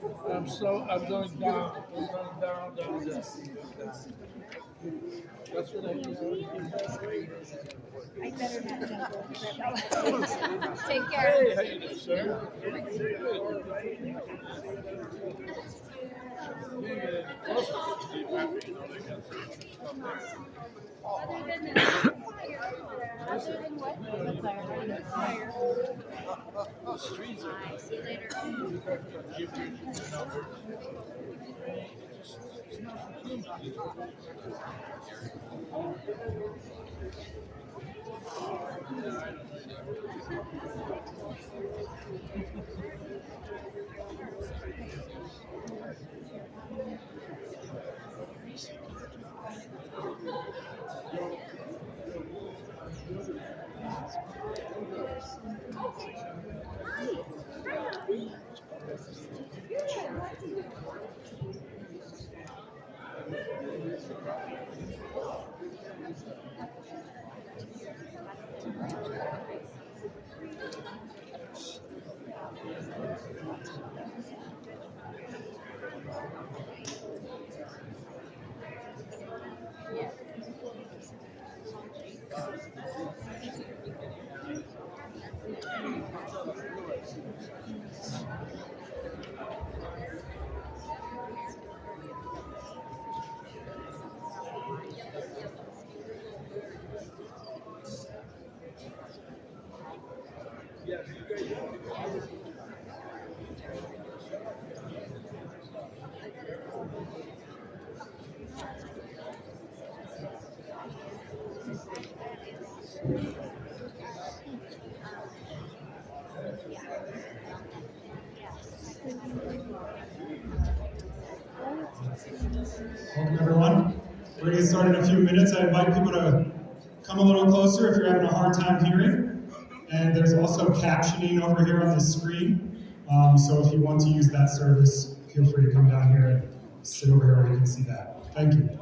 I'm going down. I'm going down, down, down. That's what I do. I better not jump over. Take Hey, care. how you doing, sir? Other than what? The fire. The fire. The streets are Bye. See you later. Welcome, everyone. We're going to get started in a few minutes. I invite people to come a little closer if you're having a hard time hearing. And there's also captioning over here on the screen. So if you want to use that service, feel free to come down here and sit over here where you can see that. Thank you.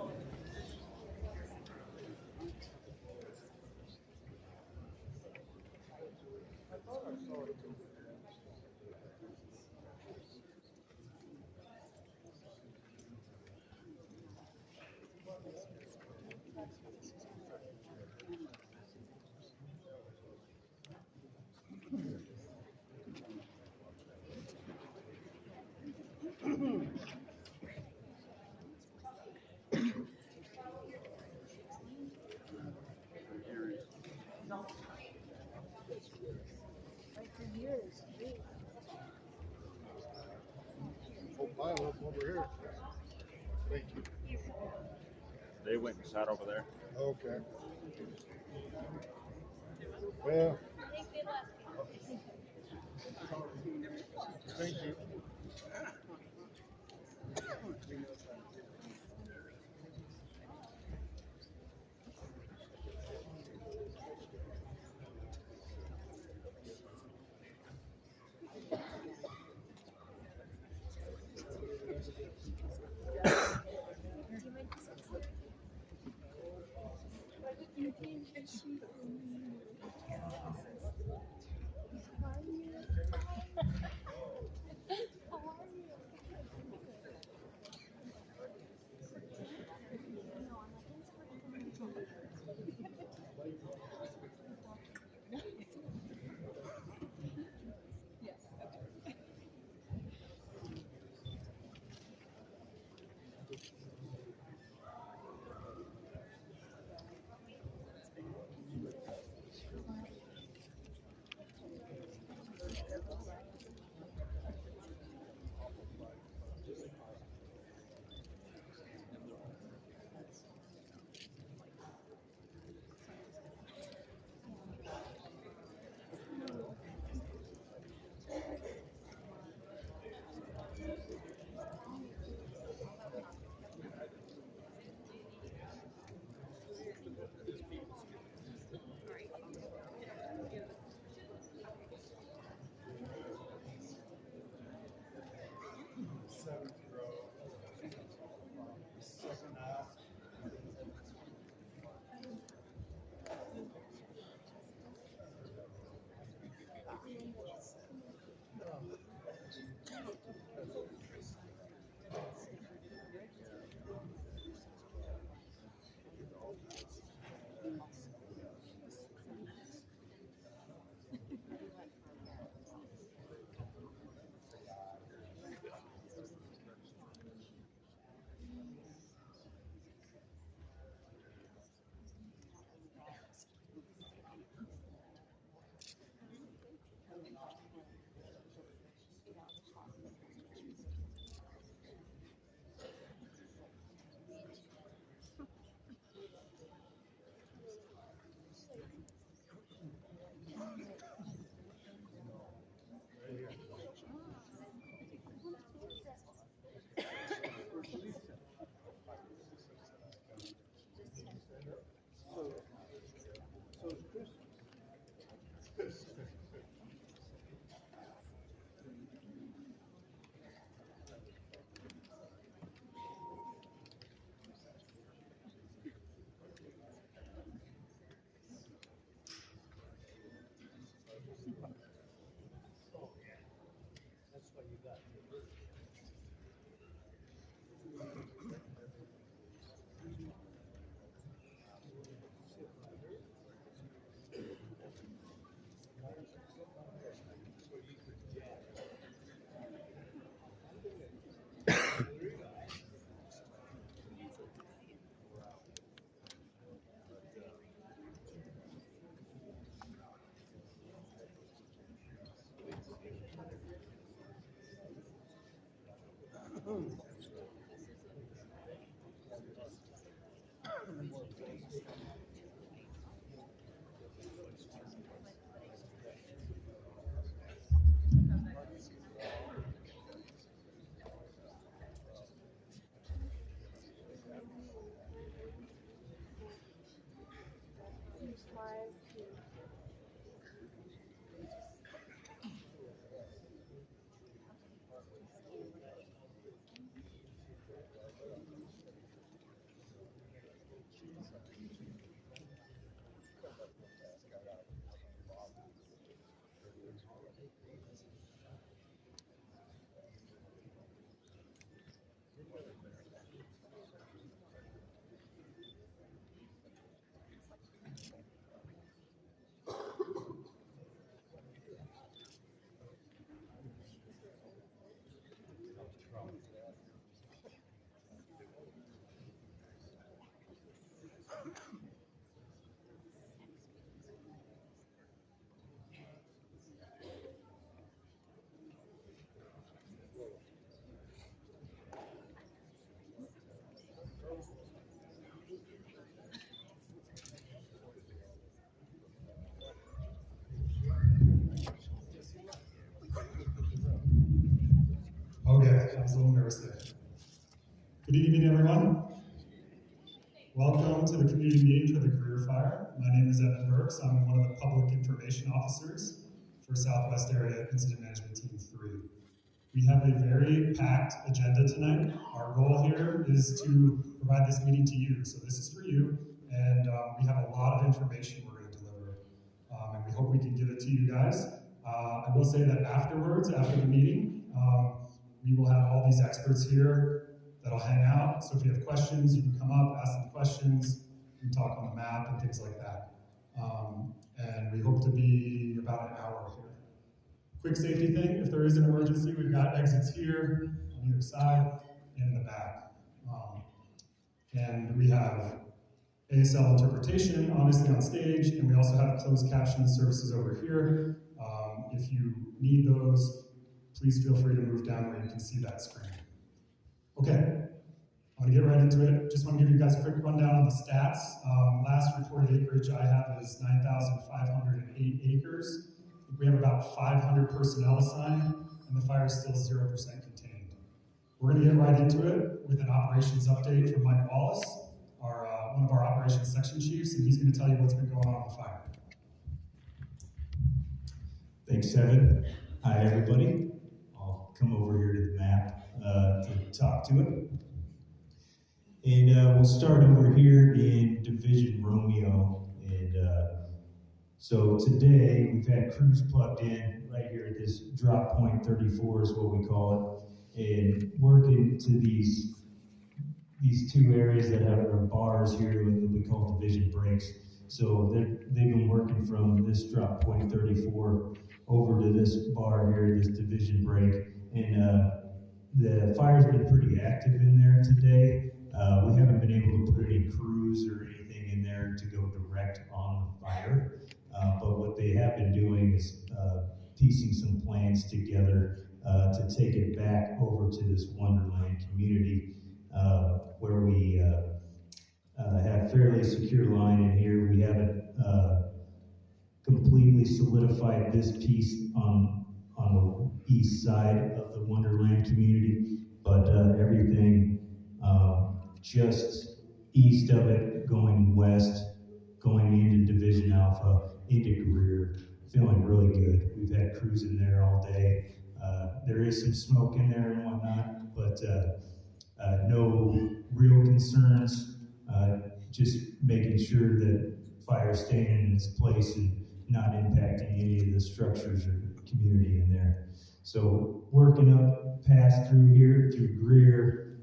Pile up over here. Thank you. They went and sat over there. Okay. Well, thank you. Okay, I was a little nervous there. Good evening, everyone. Welcome to the community meeting for the Greer Fire. My name is Evan Burks. I'm one of the public information officers for Southwest Area Incident Management Team 3. We have a very packed agenda tonight. Our goal here is to provide this meeting to you. So this is for you, and we have a lot of information we're going to deliver. And we hope we can give it to you guys. I will say that afterwards, after the meeting, we will have all these experts here that'll hang out. So if you have questions, you can come up, ask them questions, we can talk on the map and things like that. And we hope to be about an hour here. Quick safety thing, if there is an emergency, we've got exits here on either side and in the back. And we have ASL interpretation, obviously on stage, and we also have closed caption services over here. If you need those, please feel free to move down where you can see that screen. Okay, I'm gonna get right into it. Just wanna give you guys a quick rundown on the stats. Last reported acreage I have is 9,508 acres. I think we have about 500 personnel assigned, and the fire is still 0% contained. We're gonna get right into it with an operations update from Mike Wallace, one of our operations section chiefs, and he's gonna tell you what's been going on the fire. Thanks, Evan. Hi, everybody. I'll come over here to the map to talk to it. And we'll start over here in Division Romeo. And so today we've had crews plugged in right here at this drop point 34 is what we call it, and working to these two areas that have our bars here that we call division breaks. So they've been working from this drop point 34 over to this bar here, this division break, and the fire's been pretty active in there today. We haven't been able to put any crews or anything in there to go direct on the fire, but what they have been doing is piecing some plans together to take it back over to this Wonderland community where we have fairly secure line in here. We haven't completely solidified this piece on the east side of the Wonderland community, but everything just east of it, going west, going into Division Alpha, into Greer, feeling really good. We've had crews in there all day. There is some smoke in there and whatnot, but no real concerns. Just making sure that fire staying in its place and not impacting any of the structures or community in there. So working up past through here through Greer,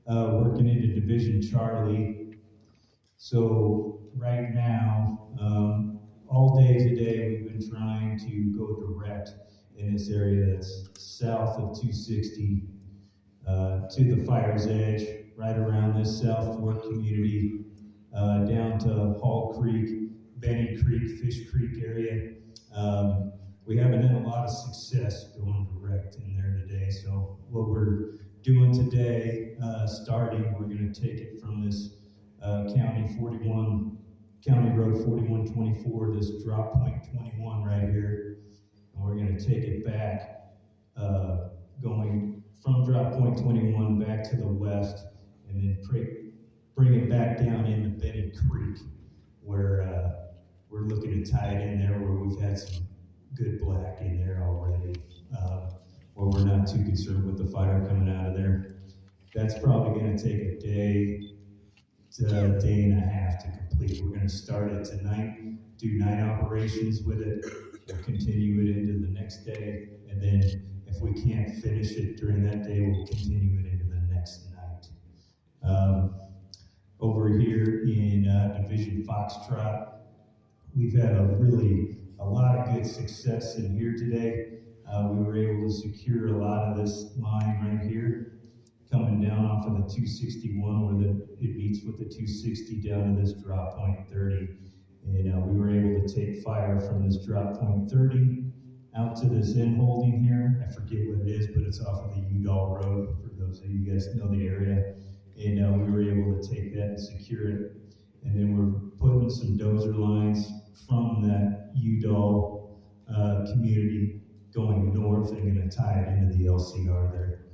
working into Division Charlie. So right now, all day today, we've been trying to go direct in this area that's south of 260 to the fire's edge, right around this South Fork community, down to Hall Creek, Benny Creek, Fish Creek area. We haven't had a lot of success going direct in there today, so what we're doing today, starting, we're going to take it from this County Road 4124, this drop point 21 right here, and we're going to take it back, going from drop point 21 back to the west, and then bring it back down into Benny Creek, where we're looking to tie it in there, where we've had some good black in there already, where we're not too concerned with the fire coming out of there. That's probably going to take a day to a day and a half to complete. We're going to start it tonight, do night operations with it, we'll continue it into the next day, and then if we can't finish it during that day, we'll continue it into the next night. Over here in Division Foxtrot, we've had a lot of good success in here today. We were able to secure a lot of this line right here, coming down off of the 261 where it meets with the 260 down to this drop point 30. And we were able to take fire from this drop point 30 out to this end holding here. I forget what it is, but it's off of the Udall Road, for those of you guys know the area. And we were able to take that and secure it. And then we're putting some dozer lines from that Udall community going north and going to tie it into the LCR there.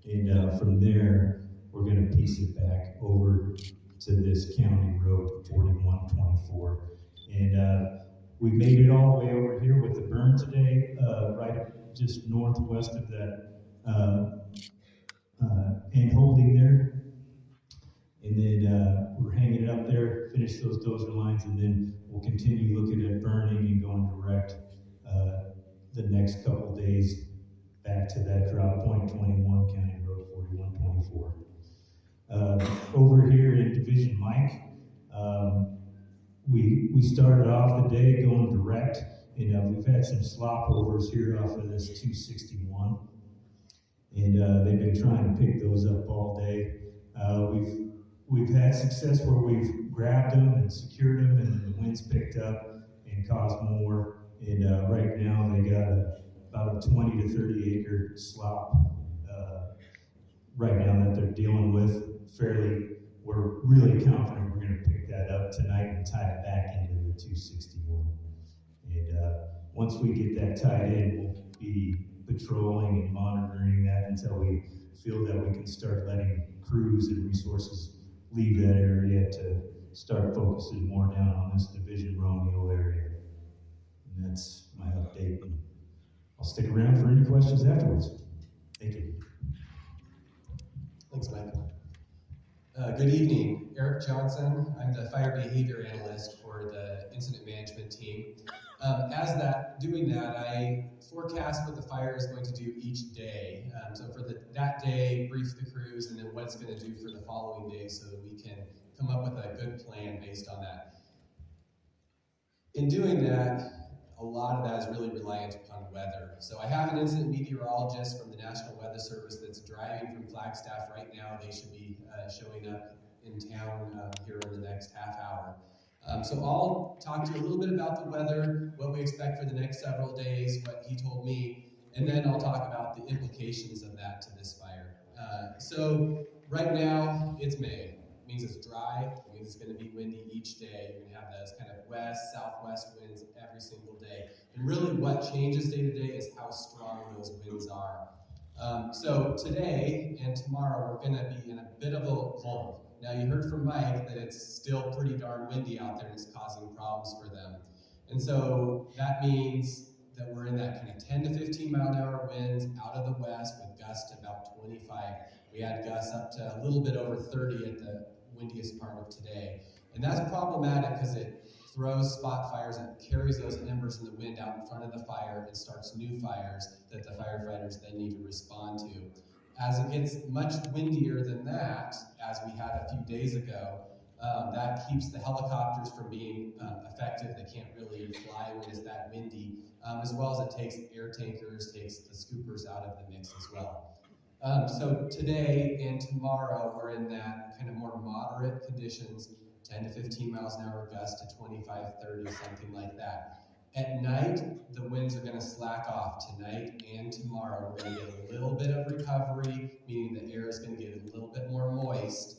And from there, we're going to piece it back over to this County Road 4124. And we made it all the way over here with the berm today, right just northwest of that end holding there. And then we're hanging it up there, finish those dozer lines, and then we'll continue looking at burning and going direct the next couple days back to that drop point 21, County Road 4124. Over here in Division Mike, we started off the day going direct, and we've had some slop overs here off of this 261, and they've been trying to pick those up all day. We've had success where we've grabbed them and secured them, and then the winds picked up and caused more. And right now they got about a 20 to 30 acre slop right now that they're dealing with. We're really confident we're going to pick that up tonight and tie it back into the 261. And once we get that tied in, we'll be patrolling and monitoring that until we feel that we can start letting crews and resources leave that area to start focusing more down on this Division Romeo area. And that's my update. And I'll stick around for any questions afterwards. Thank you. Thanks, Mike. Good evening, Eric Johnson. I'm the fire behavior analyst for the incident management team. Doing that, I forecast what the fire is going to do each day. So for that day, brief the crews, and then what it's going to do for the following day so that we can come up with a good plan based on that. In doing that, a lot of that is really reliant upon weather. So I have an incident meteorologist from the National Weather Service that's driving from Flagstaff right now. They should be showing up in town here in the next half hour. So I'll talk to you a little bit about the weather, what we expect for the next several days, what he told me, and then I'll talk about the implications of that to this fire. So right now, it's May. It means it's dry, it means it's going to be windy each day. You're going to have those kind of west, southwest winds every single day. And really what changes day to day is how strong those winds are. So today and tomorrow, we're going to be in a bit of a lull. Now you heard from Mike that it's still pretty darn windy out there and it's causing problems for them. And so that means that we're in that kind of 10 to 15 mile an hour winds out of the west with gusts to about 25. We had gusts up to a little bit over 30 at the windiest part of today. And that's problematic because it throws spot fires and carries those embers in the wind out in front of the fire and starts new fires that the firefighters then need to respond to. As it gets much windier than that, as we had a few days ago, that keeps the helicopters from being effective. They can't really fly when it's that windy, as well as it takes air tankers, takes the scoopers out of the mix as well. So today and tomorrow, we're in that kind of more moderate conditions, 10 to 15 miles an hour gust to 25, 30, something like that. At night, the winds are going to slack off tonight and tomorrow. We're going to get a little bit of recovery, meaning the air is going to get a little bit more moist,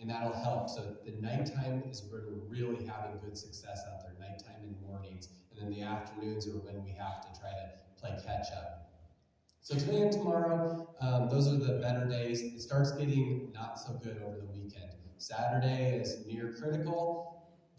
and that'll help. So the nighttime is where we're really having good success out there, nighttime and mornings, and then the afternoons are when we have to try to play catch up. So today and tomorrow, those are the better days. It starts getting not so good over the weekend. Saturday is near critical.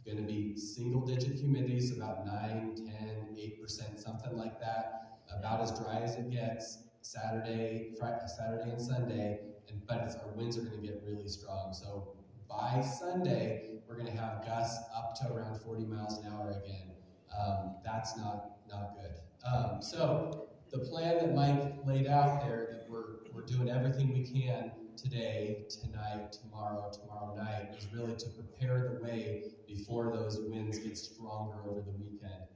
Going to be single-digit humidities, about 9, 10, 8%, something like that. About as dry as it gets. Saturday and Sunday, but our winds are going to get really strong. So by Sunday, we're going to have gusts up to around 40 miles an hour again. That's not good. So the plan that Mike laid out there, that we're doing everything we can today, tonight, tomorrow night, is really to prepare the way before those winds get stronger over the weekend.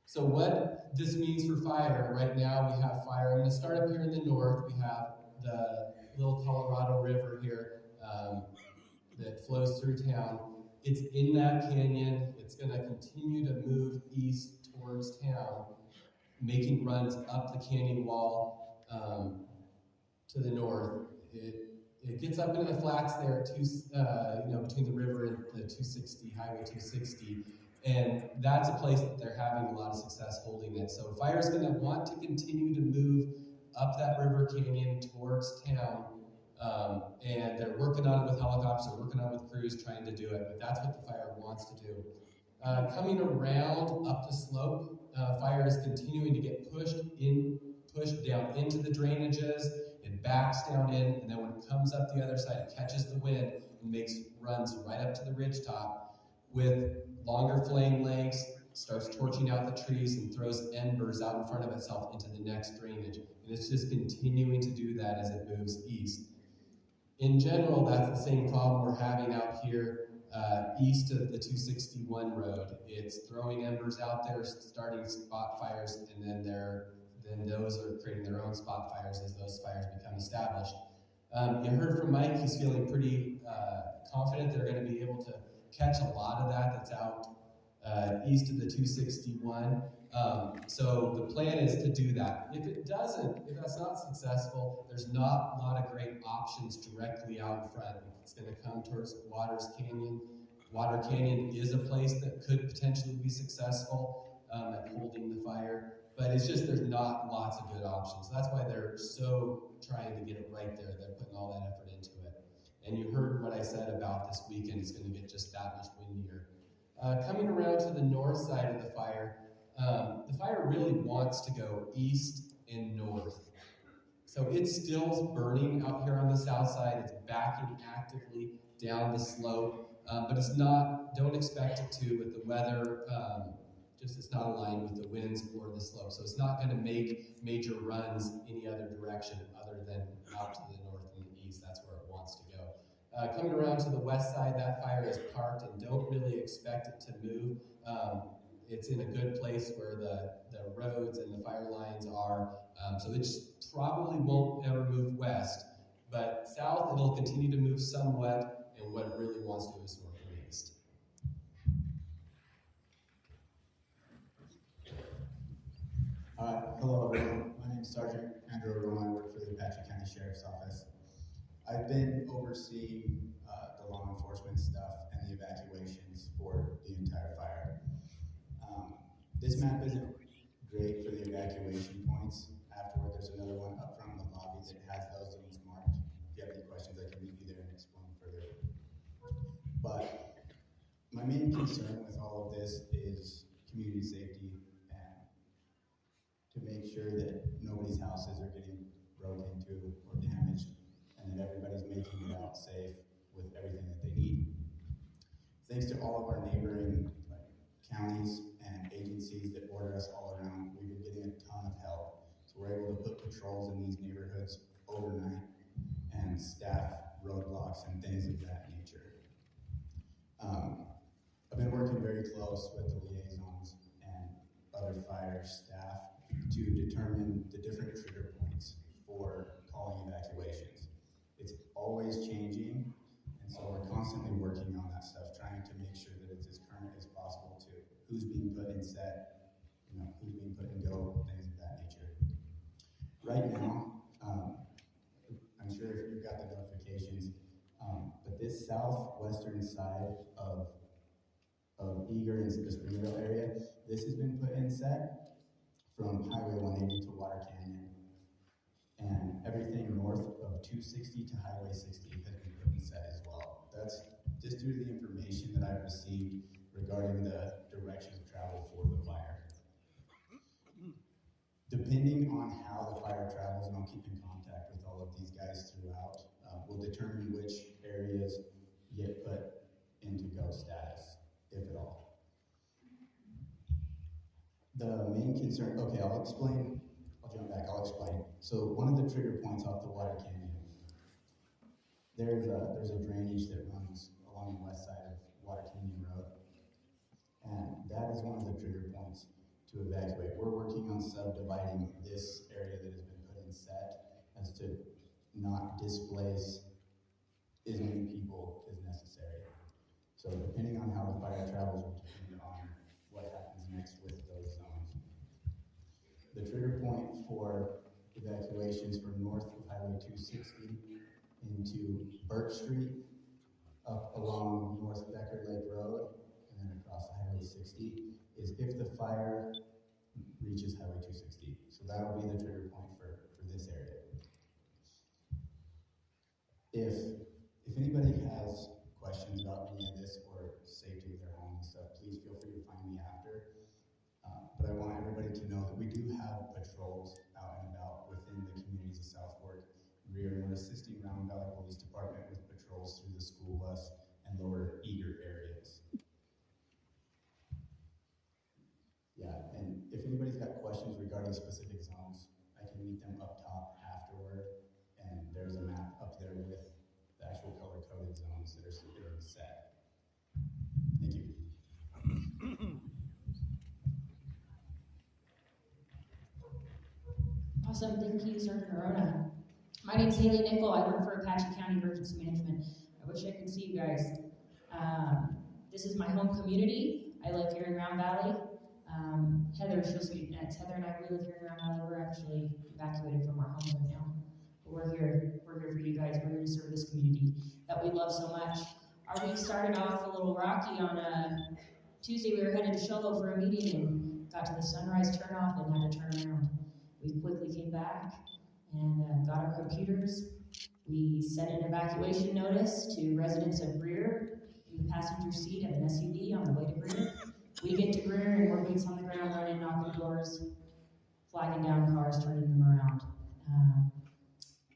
So what this means for fire, right now we have fire. I'm going to start up here in the north. We have the little Colorado River here that flows through town. It's in that canyon. It's going to continue to move east towards town, making runs up the canyon wall to the north. It gets up into the flats there at between the river and the 260, Highway 260, and that's a place that they're having a lot of success holding it. So fire is going to want to continue to move up that river canyon towards town, and they're working on it with helicopters, they're working on it with crews trying to do it, but that's what the fire wants to do. Coming around up the slope, fire is continuing to get pushed down into the drainages. It backs down in, and then when it comes up the other side, it catches the wind and makes runs right up to the ridge top with longer flame lengths, starts torching out the trees and throws embers out in front of itself into the next drainage. And it's just continuing to do that as it moves east. In general, that's the same problem we're having out here east of the 261 road. It's throwing embers out there, starting spot fires, and then those are creating their own spot fires as those fires become established. You heard from Mike, he's feeling pretty confident they're going to be able to catch a lot of that that's out east of the 261. So the plan is to do that. If that's not successful, there's not a lot of great options directly out in front. It's going to come towards Waters Canyon. Water Canyon is a place that could potentially be successful at holding the fire. But it's just there's not lots of good options. That's why they're so trying to get it right there. They're putting all that effort into it. And you heard what I said about this weekend. It's going to get just that much windier. Coming around to the north side of the fire really wants to go east and north. So it's still burning out here on the south side. It's backing actively down the slope, but it's not, don't expect it to with the weather. It's not aligned with the winds or the slope. So it's not going to make major runs any other direction other than out to the north and the east. That's where it wants to go. Coming around to the west side, that fire is parked and don't really expect it to move. It's in a good place where the roads and the fire lines are. So it just probably won't ever move west. But south, it'll continue to move somewhat, and what it really wants to do is north and east. Hello everyone, my name is Sergeant Andrew Roma. I work for the Apache County Sheriff's Office. I've been overseeing the law enforcement stuff and the evacuations for the entire fire. This map isn't great for the evacuation points. Afterward, there's another one up front in the lobby that has those zones marked. If you have any questions, I can meet you there and explain further. But my main concern with all of this is community safety, to make sure that nobody's houses are getting broke into or damaged, and that everybody's making it out safe with everything that they need. Thanks to all of our neighboring counties and agencies that border us all around, we've been getting a ton of help. So we're able to put patrols in these neighborhoods overnight and staff roadblocks and things of that nature. I've been working very close with the liaisons and other fire staff to determine the different trigger points for calling evacuations. It's always changing, and so we're constantly working on that stuff, trying to make sure that it's as current as possible to who's being put in set, who's being put in go, things of that nature. Right now, I'm sure if you've got the notifications, but this southwestern side of Eager and the Springville area, this has been put in set from Highway 180 to Water Canyon, and everything north of 260 to Highway 60 has been put in set as well. That's just due to the information that I've received regarding the direction of travel for the fire. Depending on how the fire travels, and I'll keep in contact with all of these guys throughout, will determine which areas get put into go status, if at all. The main concern, okay, I'll jump back, I'll explain. So one of the trigger points off the Water Canyon, there's a drainage that runs along the west side of Water Canyon Road, and that is one of the trigger points to evacuate. We're working on subdividing this area that has been put in set as to not displace as many people as necessary. So depending on how the fire travels will depend on what happens next with those zones. The trigger point for evacuations from north of Highway 260 into Burke Street, up along North Becker Lake Road, and then across Highway 60, is if the fire reaches Highway 260. So that'll be the trigger point for this area. If anybody has questions about any of this or safety of their home and stuff, please feel free to find me after. But I want everybody to know that we do have patrols out and about within the communities of South Fork, Greer, and we're assisting Round Valley Police Department with patrols through the school bus and lower Eager areas. Yeah, and if anybody's got questions regarding specific zones, I can meet them up top afterward, and there's a map up there with the actual color-coded zones that are set. Thank you. Awesome, thank you, Sergeant Arona. My name's Haley Nickel. I work for Apache County Emergency Management. I wish I could see you guys. This is my home community. I live here in Round Valley. Heather, she'll speak next. Heather and I, we live here in Round Valley. We're actually evacuated from our homes right now. But we're here for you guys. We're here to serve this community that we love so much. Our week started off a little rocky on Tuesday. We were headed to Shogo for a meeting and got to the sunrise turnoff and had to turn around. We quickly came back and got our computers. We sent an evacuation notice to residents of Greer in the passenger seat of an SUV on the way to Greer. We get to Greer and we're boots on the ground, running, knocking doors, flagging down cars, turning them around.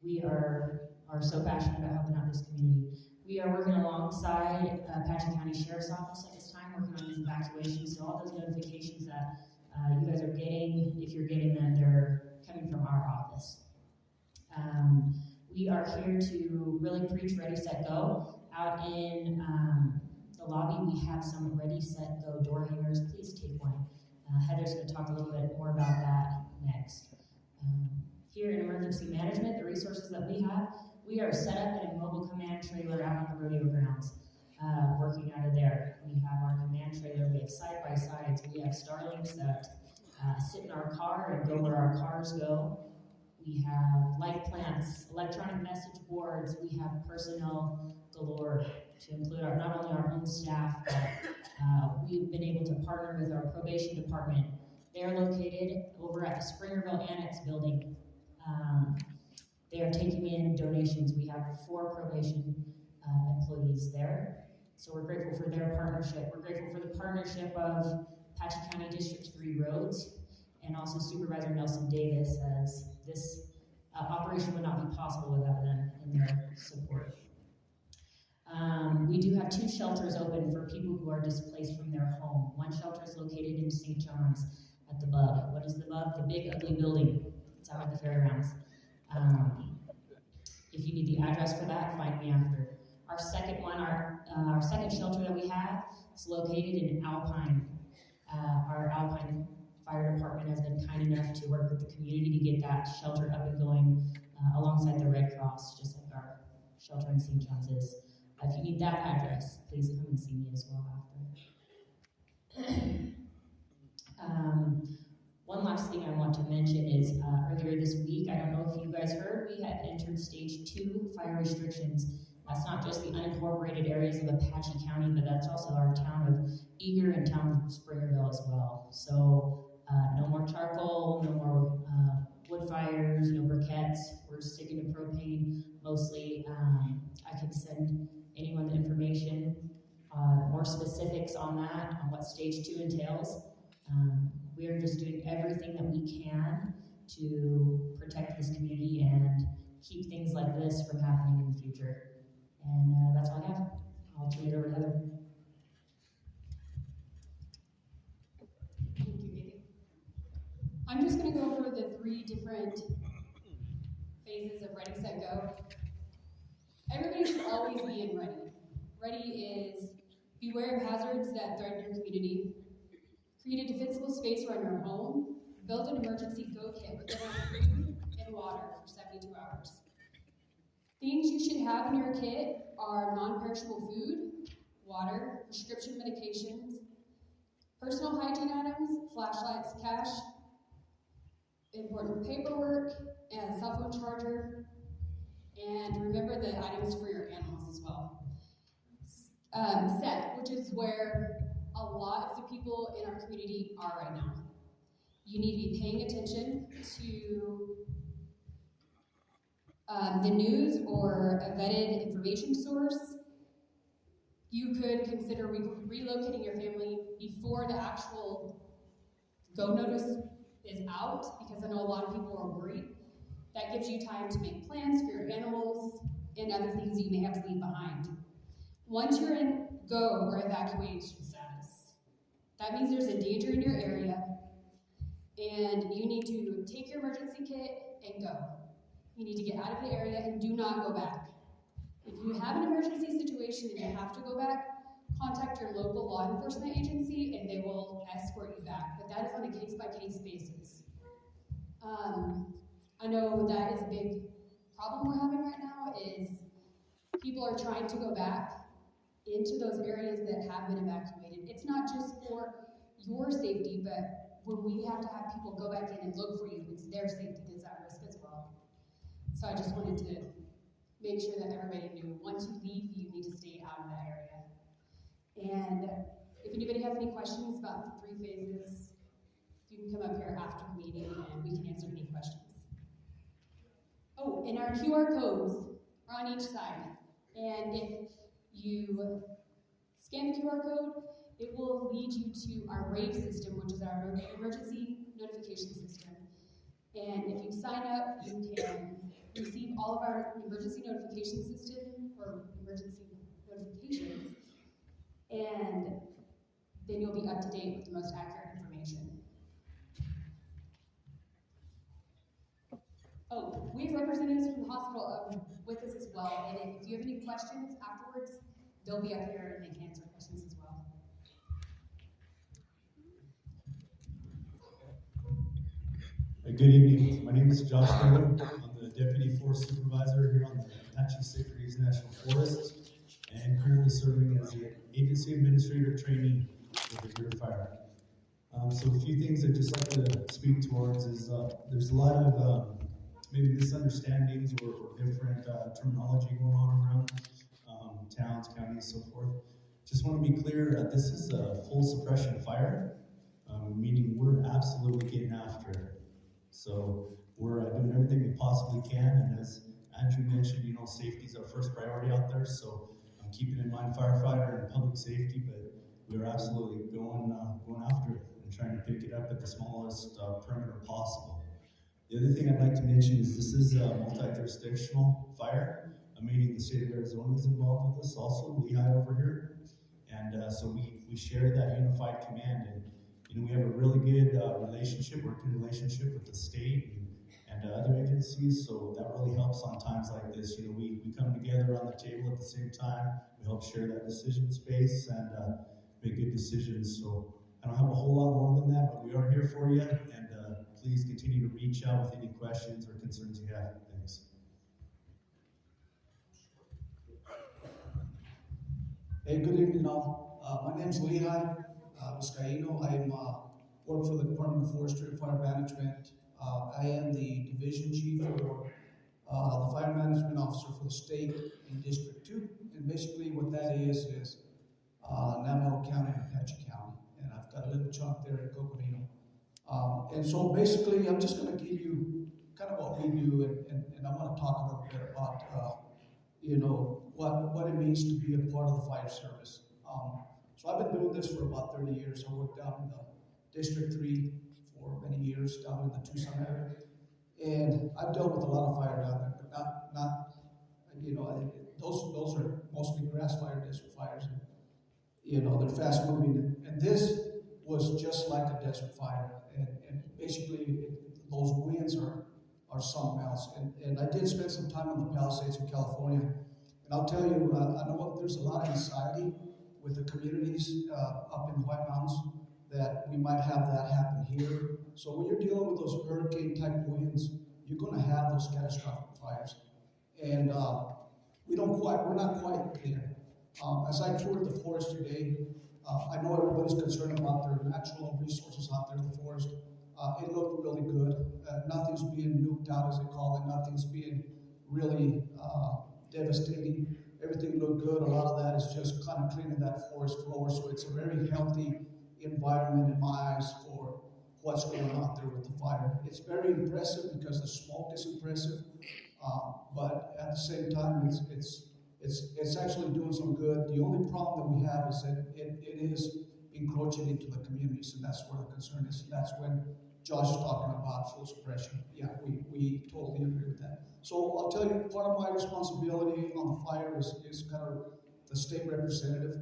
We are so passionate about helping out this community. We are working alongside Apache County Sheriff's Office at this time, working on these evacuations. So all those notifications that you guys are getting, if you're getting them, they're coming from our office. We are here to really preach Ready, Set, Go. Out in the lobby, we have some Ready, Set, Go door hangers. Please take one. Heather's going to talk a little bit more about that next. Here in emergency management, the resources that we are set up in a mobile command trailer out on the rodeo grounds, working out of there. We have our command trailer, we have side-by-sides, we have Starlinks that sit in our car and go where our cars go. We have light plants, electronic message boards, we have personnel galore to include not only our own staff, but we've been able to partner with our probation department. They're located over at the Springerville Annex building. They are taking in donations. We have 4 probation employees there. So we're grateful for their partnership. We're grateful for the partnership of Apache County District 3 Roads and also Supervisor Nelson Davis, as this operation would not be possible without them and their support. We we do have 2 shelters open for people who are displaced from their home. One shelter is located in St. John's at the Bug. What is the Bug? The big ugly building. It's out at the fairgrounds. If you need the address for that, find me after. Our second one, our second shelter that we have is located in Alpine. Our Alpine Fire Department has been kind enough to work with the community to get that shelter up and going alongside the Red Cross, just like our shelter in St. John's is. If you need that address, please come and see me as well after. One last thing I want to mention is earlier this week, I don't know if you guys heard, we had entered stage 2 fire restrictions. That's not just the unincorporated areas of Apache County, but that's also our town of Eager and town of Springerville as well. So no more charcoal, no more wood fires, no briquettes. We're sticking to propane mostly. I can send anyone the information, more specifics on that, on what stage 2 entails. We are just doing everything that we can to protect this community and keep things like this from happening in the future. And that's all I have. I'll turn it over to Heather. Thank you, Haley. I'm just going to go over the 3 different phases of Ready, Set, Go. Everybody should always be in Ready. Ready is beware of hazards that threaten your community, create a defensible space around your home, build an emergency go kit with enough food and water for 72 hours. Things you should have in your kit are non-perishable food, water, prescription medications, personal hygiene items, flashlights, cash, important paperwork, and a cell phone charger, and remember the items for your animals as well. Set, which is where a lot of the people in our community are right now. You need to be paying attention to the news or a vetted information source. You could consider relocating your family before the actual go notice is out, because I know a lot of people are worried. That gives you time to make plans for your animals and other things that you may have to leave behind. Once you're in go or evacuation status, that means there's a danger in your area and you need to take your emergency kit and go. You need to get out of the area and do not go back. If you have an emergency situation and you have to go back, contact your local law enforcement agency and they will escort you back, but that is on a case-by-case basis. I know that is a big problem we're having right now is people are trying to go back into those areas that have been evacuated. It's not just for your safety, but when we have to have people go back in and look for you, it's their safety that's at risk as well. So I just wanted to make sure that everybody knew once you leave, you need to stay out of that area. And if anybody has any questions about the 3 phases, you can come up here after the meeting and we can answer any questions. Oh, and our QR codes are on each side. And if you scan the QR code, it will lead you to our RAVE system, which is our emergency notification system. And if you sign up, you can receive all of our emergency notification system or emergency notifications, and then you'll be up to date with the most accurate information. Oh, we have representatives from the hospital with us as well, and if you have any questions afterwards, they'll be up here and they can answer questions as well. Good evening. My name is Josh Taylor. I'm the Deputy Forest Supervisor here on the Apache Sacred National Forest and currently serving as the Agency Administrator Trainee with the Greer Fire. So a few things I'd just like to speak towards is there's a lot of maybe misunderstandings or different terminology going on around towns, counties, so forth. Just want to be clear, this is a full suppression fire, meaning we're absolutely getting after it. So we're doing everything we possibly can, and as Andrew mentioned, you know, safety is our first priority out there, so I'm keeping in mind firefighter and public safety, but we're absolutely going after it and trying to pick it up at the smallest perimeter possible. The other thing I'd like to mention is this is a multi-jurisdictional fire, meaning the state of Arizona is involved with us also, Lehigh over here. And so we share that unified command, and we have a really good working relationship with the state and other agencies, so that really helps on times like this. We come together on the table at the same time, we help share that decision space and make good decisions. So I don't have a whole lot more than that, but we are here for you, and please continue to reach out with any questions or concerns you have. Thanks. Hey, good evening all. My name's Lehigh Vizcaíno. I work for the Department of Forestry and Fire Management. I am the division chief for the fire management officer for the state in District 2. And basically what that is Navajo County and Apache County. And I've got a little chunk there in Coconino. And so basically I'm just going to give you kind of what we do, and I'm going to talk a little bit about what it means to be a part of the fire service. So I've been doing this for about 30 years. I worked down in the District 3 for many years, down in the Tucson area. And I've dealt with a lot of fire down there, but not those are mostly grass fire, desert fires, and they're fast moving. And this was just like a desert fire. And basically those winds are something else. And I did spend some time in the Palisades in California. And I'll tell you, I know there's a lot of anxiety with the communities up in the White Mountains that we might have that happen here. So when you're dealing with those hurricane-type winds, you're going to have those catastrophic fires. And we're not quite there. As I toured the forest today, I know everybody's concerned about their natural resources out there in the forest. It looked really good. Nothing's being nuked out, as they call it. Nothing's being really devastating. Everything looked good. A lot of that is just kind of cleaning that forest floor. So it's a very healthy environment in my eyes for what's going on out there with the fire. It's very impressive because the smoke is impressive, but at the same time, it's actually doing some good. The only problem that we have is that it is encroaching into the communities, and that's where the concern is. And that's when Josh is talking about full suppression. Yeah, we totally agree with that. So I'll tell you, part of my responsibility on the fire is kind of the state representative.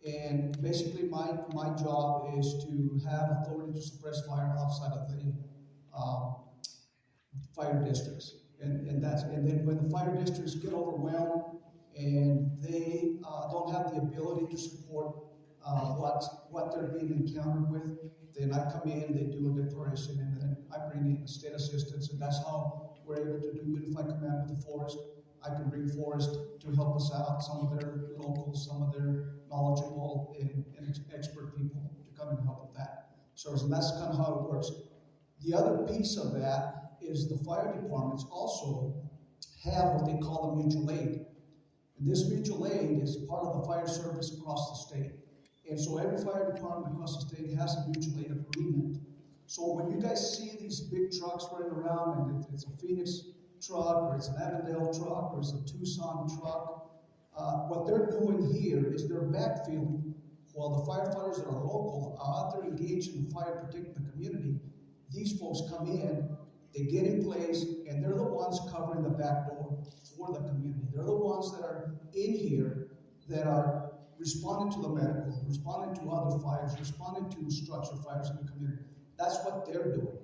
And basically my job is to have authority to suppress fire outside of the fire districts. And then when the fire districts get overwhelmed and they don't have the ability to support what they're being encountered with, then I come in, they do a declaration, and then I bring in state assistance, and that's how we're able to do unified command with the forest. I can bring forest to help us out, some of their locals, some of their knowledgeable and expert people to come and help with that service, and that's kind of how it works. The other piece of that is the fire departments also have what they call a mutual aid. And this mutual aid is part of the fire service across the state. And so every fire department across the state has a mutual aid agreement. So when you guys see these big trucks running around, and it's a Phoenix truck, or it's an Avondale truck, or it's a Tucson truck, what they're doing here is they're backfilling while the firefighters that are local are out there engaged in the fire, protecting the community. These folks come in, they get in place, and they're the ones covering the back door for the community. They're the ones that are in here that are responding to the medical, responding to other fires, responding to structure fires in the community. That's what they're doing.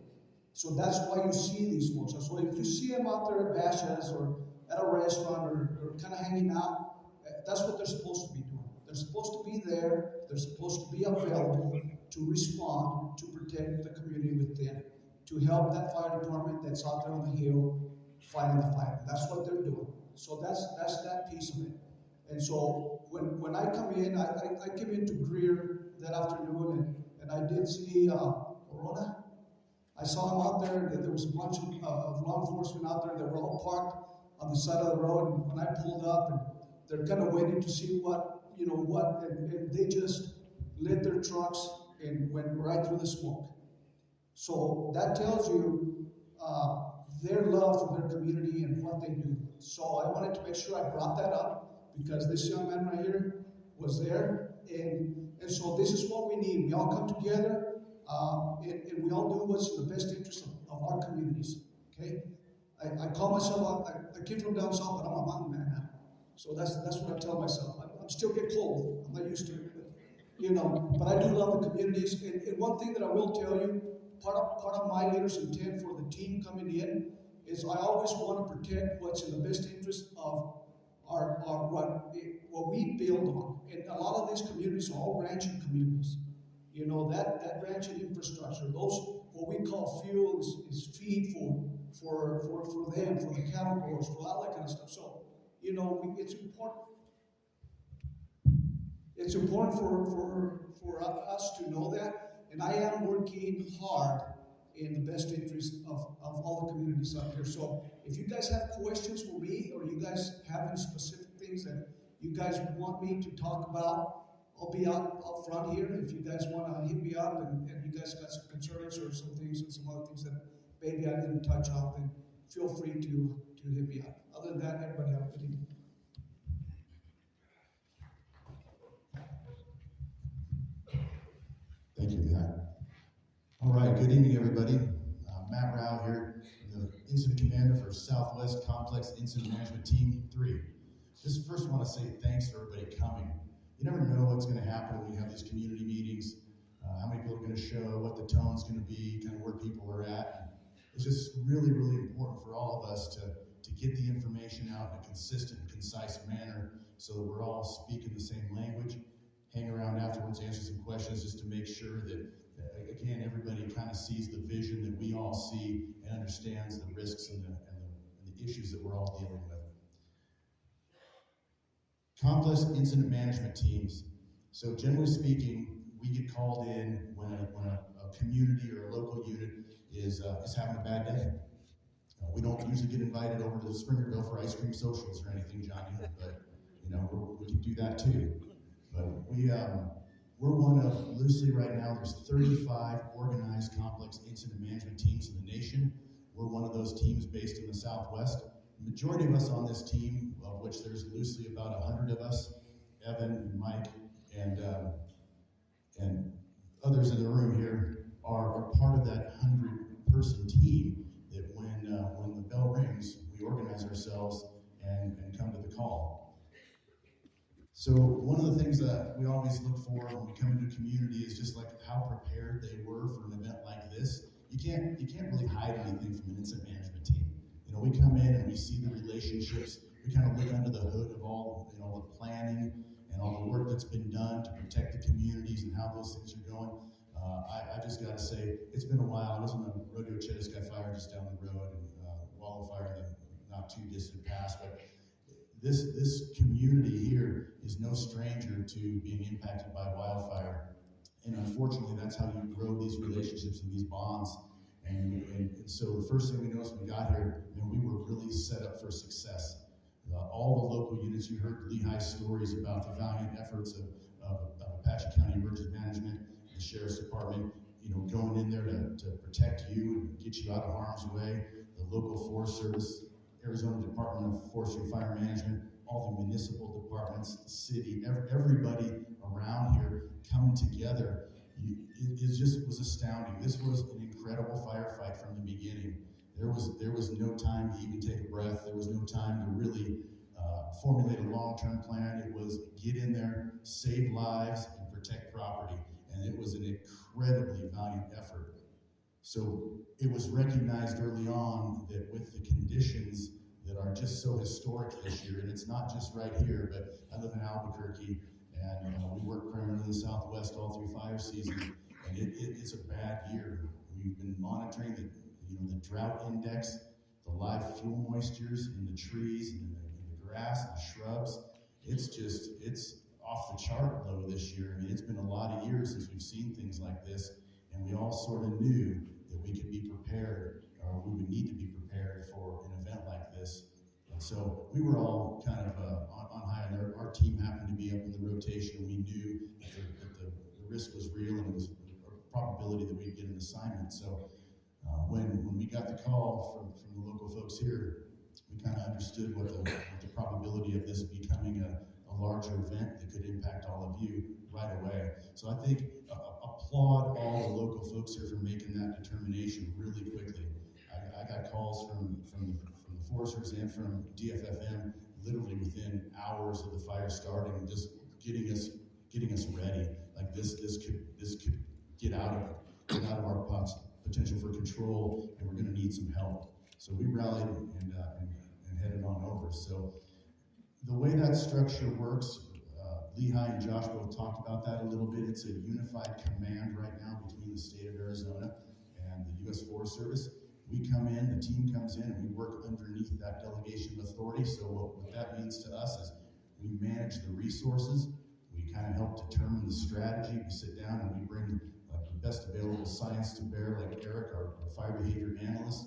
So that's why you see these folks. So if you see them out there at bashes or at a restaurant or kind of hanging out, that's what they're supposed to be doing. They're supposed to be there. They're supposed to be available to respond, to protect the community within, to help that fire department that's out there on the hill fighting the fire. That's what they're doing. So that's that piece of it. And so when I come in, I came into Greer that afternoon, and I did see Corona. I saw him out there. There was a bunch of law enforcement out there that were all parked on the side of the road. And when I pulled up, and they're kind of waiting to see and they just lit their trucks and went right through the smoke. So that tells you their love for their community and what they do. So I wanted to make sure I brought that up because this young man right here was there. And so this is what we need. We all come together and we all do what's in the best interest of our communities. Okay? I call myself, I came from down south, but I'm a mountain man now. So that's what I tell myself. I'm still get cold. I'm not used to it, but I do love the communities. And one thing that I will tell you, part of my leader's intent for the team coming in is I always want to protect what's in the best interest of our what we build on. And a lot of these communities are all ranching communities. That ranching infrastructure, those what we call fuel is feed for them, for the cattle growers, for all that kind of stuff. So, it's important. It's important for us to know that, and I am working hard in the best interest of all the communities out here. So if you guys have questions for me, or you guys have any specific things that you guys want me to talk about, I'll be up front here. If you guys want to hit me up and you guys got some concerns or some things and some other things that maybe I didn't touch on, then feel free to hit me up. Other than that, everybody have a good evening. Thank you, Matt. All right, good evening, everybody. Matt Rao here, the Incident Commander for Southwest Complex Incident Management Team 3. Just first want to say thanks for everybody coming. You never know what's going to happen when you have these community meetings, how many people are going to show, what the tone's going to be, kind of where people are at. It's just really, really important for all of us to get the information out in a consistent, concise manner so that we're all speaking the same language. Hang around afterwards, answer some questions just to make sure that again, everybody kind of sees the vision that we all see and understands the risks and the issues that we're all dealing with. Complex incident management teams. So generally speaking, we get called in when a community or a local unit is having a bad day. We don't usually get invited over to Springerville for ice cream socials or anything, Johnny, but we can do that too. But we're one of, loosely right now, there's 35 organized complex incident management teams in the nation. We're one of those teams based in the Southwest. The majority of us on this team, of which there's loosely about 100 of us, Evan and Mike and others in the room here, are part of that 100-person team that when the bell rings, we organize ourselves and come to the call. So one of the things that we always look for when we come into a community is just like how prepared they were for an event like this. You can't really hide anything from an incident management team. We come in and we see the relationships. We kind of look under the hood of all the planning and all the work that's been done to protect the communities and how those things are going. I just got to say, it's been a while. I was in the Rodeo Chedisky fire just down the road, and Wallow fire in the not too distant past, but this community here is no stranger to being impacted by wildfire. And unfortunately, that's how you grow these relationships and these bonds. And so the first thing we noticed when we got here, we were really set up for success. All the local units, you heard Lehigh's stories about the valiant efforts of Apache County Emergency Management, the Sheriff's Department, going in there to protect you and get you out of harm's way, the local Forest Service, Arizona Department of Forestry and Fire Management, all the municipal departments, the city, everybody around here coming together. It was astounding. This was an incredible firefight from the beginning. There was no time to even take a breath. There was no time to really formulate a long-term plan. It was get in there, save lives, and protect property. And it was an incredibly valiant effort. So it was recognized early on that with the conditions that are just so historic this year, and it's not just right here, but I live in Albuquerque, and we work primarily in the Southwest all through fire season, and it's a bad year. We've been monitoring the drought index, the live fuel moistures in the trees and in the grass and the shrubs. It's off the chart low this year. It's been a lot of years since we've seen things like this, and we all sort of knew that we could be prepared, or we would need to be prepared for an event like this. And so we were all kind of on high alert. Our team happened to be up in the rotation, and we knew that the risk was real, and it was a probability that we'd get an assignment. So when we got the call from the local folks here, we kind of understood what the probability of this becoming a larger event that could impact all of you right away. So I think applaud all the local folks here for making that determination really quickly. I got calls from the Foresters and from DFFM literally within within hours of the fire starting, just getting us ready. Like this could get out of our potential for control, and we're going to need some help. So we rallied and headed on over. So the way that structure works, Lehigh and Josh both talked about that a little bit. It's a unified command right now between the state of Arizona and the U.S. Forest Service. We come in, the team comes in, and we work underneath that delegation of authority. So what that means to us is we manage the resources, we kind of help determine the strategy, we sit down and we bring the best available science to bear, like Eric, our fire behavior analyst,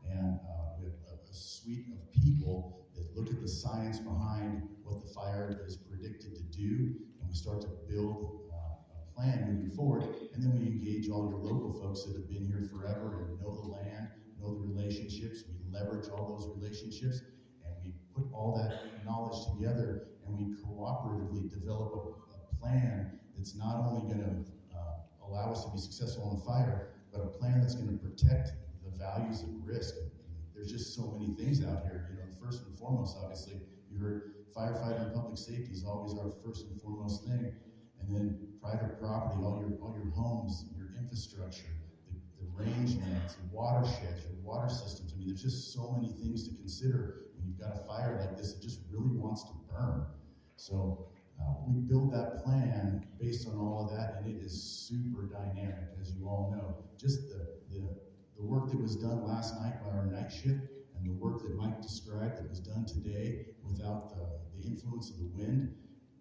and we have a suite of people that look at the science behind what the fire is predicted to do, and we start to build a plan moving forward, and then we engage all your local folks that have been here forever and know the land, know the relationships. We leverage all those relationships, and we put all that knowledge together, and we cooperatively develop a plan that's not only going to allow us to be successful on the fire, but a plan that's going to protect the values at risk. There's just so many things out here. You know, first and foremost, obviously, you heard firefighter and public safety is always our first and foremost thing, and then private property, all your homes, your infrastructure, the rangelands, the watersheds, your water systems. I mean, there's just so many things to consider when you've got a fire like this that just really wants to burn. So we build that plan based on all of that, and it is super dynamic, as you all know. Just the work that was done last night by our night shift, and the work that Mike described that was done today without the influence of the wind,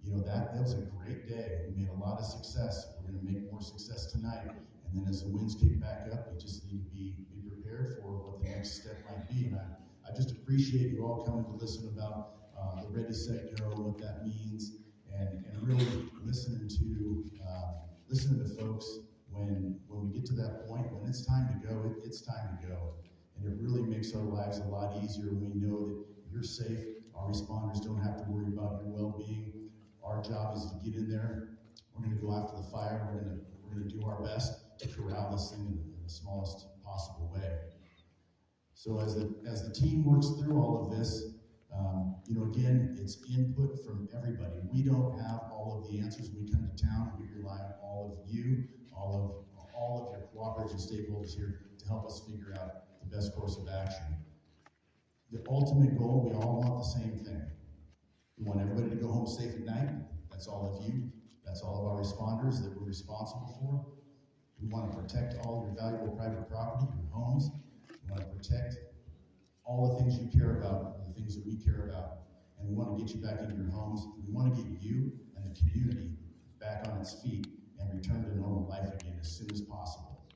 you know, that was a great day. We made a lot of success. We're going to make more success tonight. And then as the winds kick back up, we just need to be prepared for what the next step might be. And I just appreciate you all coming to listen about the Ready, Set, Go, what that means, and really listening to folks when we get to that point, when it's time to go, it's time to go. And it really makes our lives a lot easier when we know that you're safe. Our responders don't have to worry about your well-being. Our job is to get in there. We're going to go after the fire. We're going to do our best to corral this thing in the smallest possible way. So as the team works through all of this, you know, again, it's input from everybody. We don't have all of the answers when we come to town. We rely on all of you, all of your cooperation stakeholders here to help us figure out the best course of action. The ultimate goal, we all want the same thing. We want everybody to go home safe at night. That's all of you. That's all of our responders that we're responsible for. We want to protect all your valuable private property, your homes. We want to protect all the things you care about, the things that we care about. And we want to get you back into your homes. We want to get you and the community back on its feet and return to normal life again as soon as possible.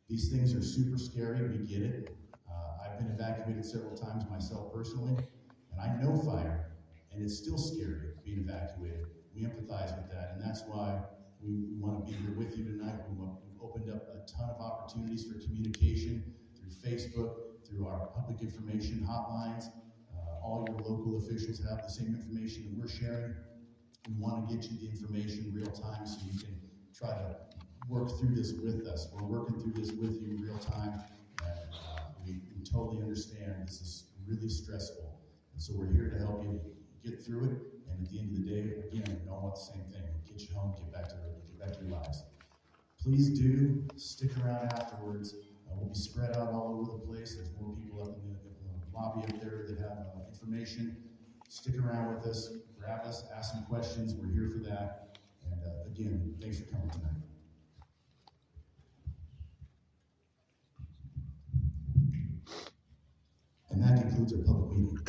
These things are super scary, we get it. I've been evacuated several times myself personally, and I know fire, and it's still scary being evacuated. We empathize with that, and that's why we want to be here with you tonight. We've opened up a ton of opportunities for communication through Facebook, through our public information hotlines. All your local officials have the same information that we're sharing. We want to get you the information real time so you can try to work through this with us. We're working through this with you real time, and we totally understand this is really stressful. And so we're here to help you get through it, and at the end of the day, again, we all want the same thing: get you home, get back to your lives. Please do stick around afterwards. We'll be spread out all over the place. There's more people up in the lobby up there that have information. Stick around with us, grab us, ask some questions. We're here for that. And again, thanks for coming tonight. And that concludes our public meeting.